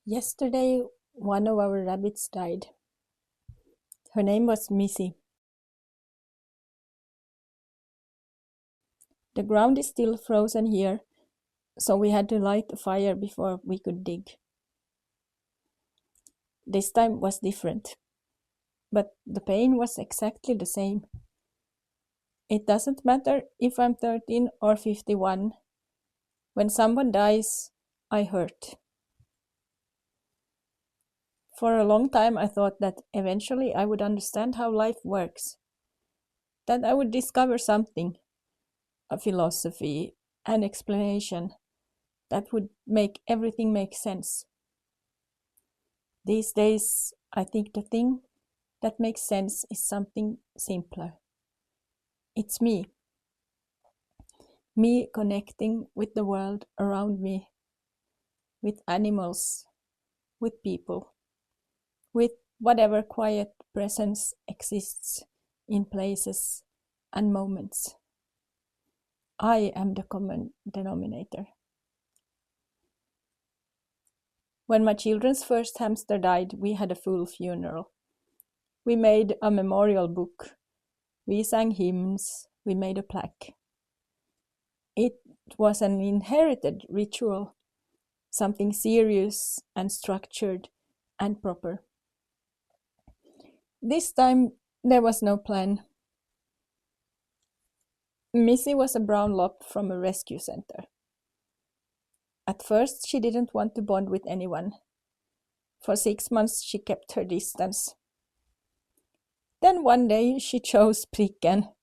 Yesterday, one of our rabbits died. Her name was Missy. The ground is still frozen here, so we had to light a fire before we could dig. This time was different, but the pain was exactly the same. It doesn't matter if I'm 13 or 51. When someone dies, I hurt. For a long time, I thought that eventually I would understand how life works, that I would discover something, a philosophy, an explanation that would make everything make sense. These days, I think the thing that makes sense is something simpler. It's me. Me connecting with the world around me, with animals, with people, with whatever quiet presence exists in places and moments. I am the common denominator. When my children's first hamster died, we had a full funeral. We made a memorial book. We sang hymns. We made a plaque. It was an inherited ritual, something serious and structured and proper. This time there was no plan. Missy was a brown lop from a rescue center. At first, she didn't want to bond with anyone. For 6 months, she kept her distance. Then one day, she chose Pricken.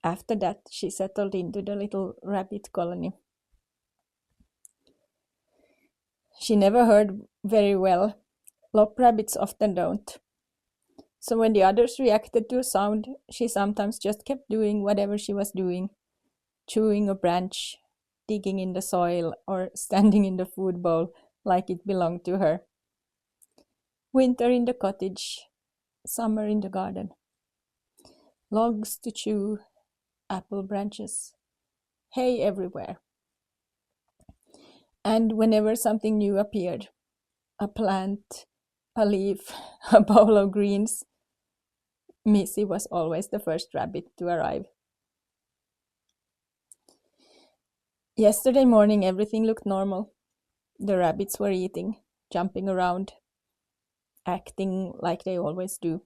After that, she settled into the little rabbit colony. She never heard very well. Lop rabbits often don't. So when the others reacted to a sound, she sometimes just kept doing whatever she was doing, chewing a branch, digging in the soil, or standing in the food bowl like it belonged to her. Winter in the cottage, summer in the garden. Logs to chew, apple branches, hay everywhere. And whenever something new appeared, a plant, a leaf, a bowl of greens, Missy was always the first rabbit to arrive. Yesterday morning, everything looked normal. The rabbits were eating, jumping around, acting like they always do.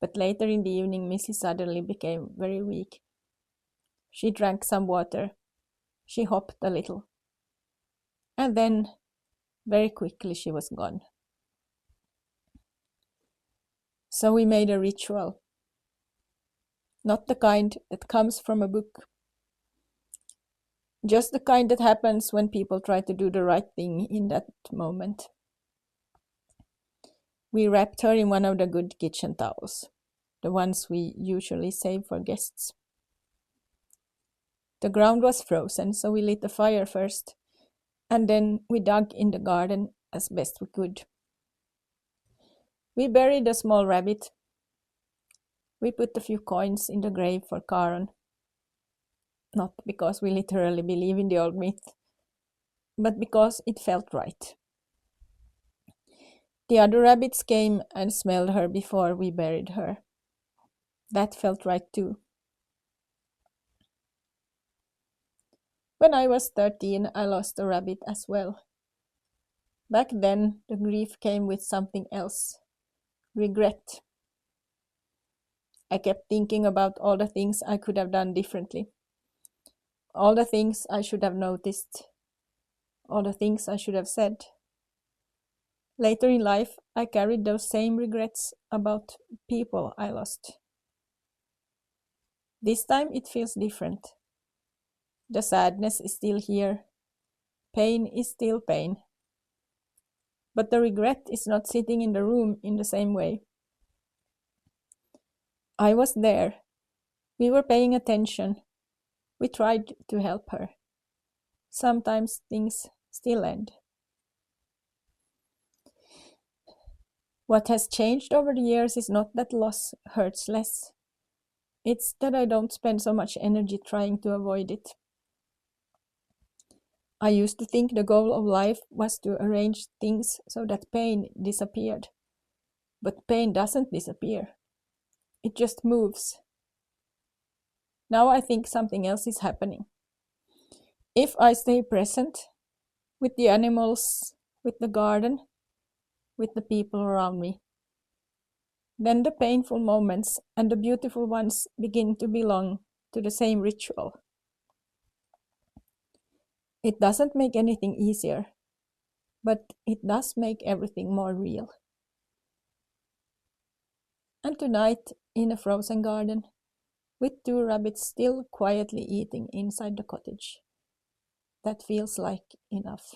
But later in the evening, Missy suddenly became very weak. She drank some water. She hopped a little. And then, very quickly, she was gone. So we made a ritual. Not the kind that comes from a book. Just the kind that happens when people try to do the right thing in that moment. We wrapped her in one of the good kitchen towels, the ones we usually save for guests. The ground was frozen, so we lit a fire first, and then we dug in the garden as best we could. We buried a small rabbit. We put a few coins in the grave for Charon. Not because we literally believe in the old myth, but because it felt right. The other rabbits came and smelled her before we buried her. That felt right too. When I was 13, I lost a rabbit as well. Back then, the grief came with something else. Regret. I kept thinking about all the things I could have done differently. All the things I should have noticed. All the things I should have said. Later in life, I carried those same regrets about people I lost. This time it feels different. The sadness is still here. Pain is still pain. But the regret is not sitting in the room in the same way. I was there. We were paying attention. We tried to help her. Sometimes things still end. What has changed over the years is not that loss hurts less. It's that I don't spend so much energy trying to avoid it. I used to think the goal of life was to arrange things so that pain disappeared. But pain doesn't disappear. It just moves. Now I think something else is happening. If I stay present with the animals, with the garden, with the people around me, then the painful moments and the beautiful ones begin to belong to the same ritual. It doesn't make anything easier, but it does make everything more real. And tonight, in a frozen garden, with two rabbits still quietly eating inside the cottage, that feels like enough.